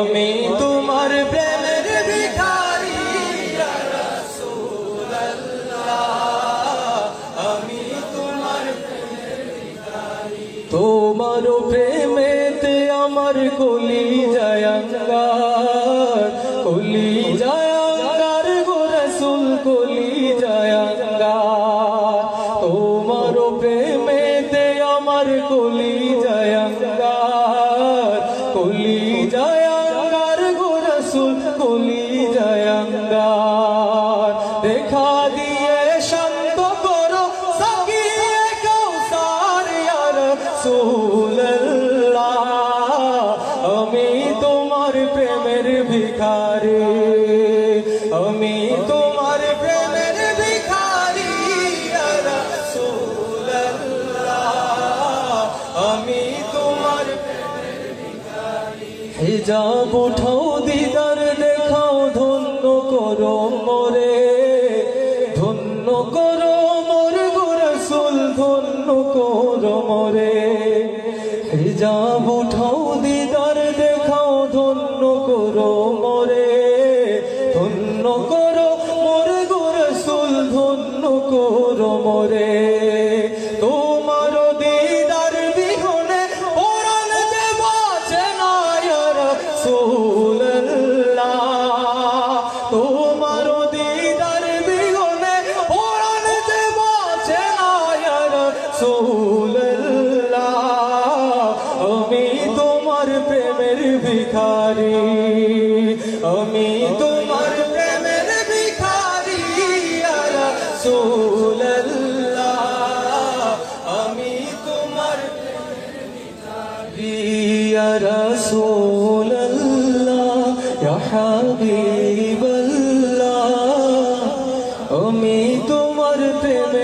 আমি তোমার প্রেমের ভিখারি ইয়া রাসূলুল্লাহ, আমি তোমার প্রেমের ভিখারি। তোমার প্রেমেতে আমার কলিজায় আঙ্গার, কলিজায় আঙ্গার গো রাসূল, কলিজায় আঙ্গার। তোমার প্রেমেতে আমার কলিজায় আঙ্গার, কলিজায় কলিজায় আঙ্গার। দেখা দিয়ে শান্ত করো সাকিয়ে কাউসার ইয়া রাসূলুল্লাহ, আমি তোমার প্রেমের ভিখারি, আমি তোমার প্রেমের ভিখারি ইয়া রাসূলুল্লাহ, আমি তোমার প্রেমের ভিখারি। হিজাব উঠাও দিদার দেখাও, ধন্য করো মোরে, ধন্য করো মোর গো রাসূল, ধন্য করো মোরে। হিজাব উঠাও দিদার দেখাও, ধন্য করো মোরে, ধন্য করো মোর গো রাসূল, ধন্য করো মোরে। তোমার দিদার বিহনে পরাণ যে বাঁচে না ইয়া রাসূলুল্লাহ, তোমার দিদার বিহনে পরাণ যে বাঁচে না ইয়া রাসূলুল্লাহ, আমি তোমার প্রেমের ভিখারি, আমি তোমার প্রেমের ভিখারি ইয়া রাসূলুল্লাহ, আমি তোমার প্রেমের ভিখারি ইয়া রাসূলুল্লাহ, ইয়া হাবিবাল্লাহ, আমি তোমার প্রেমের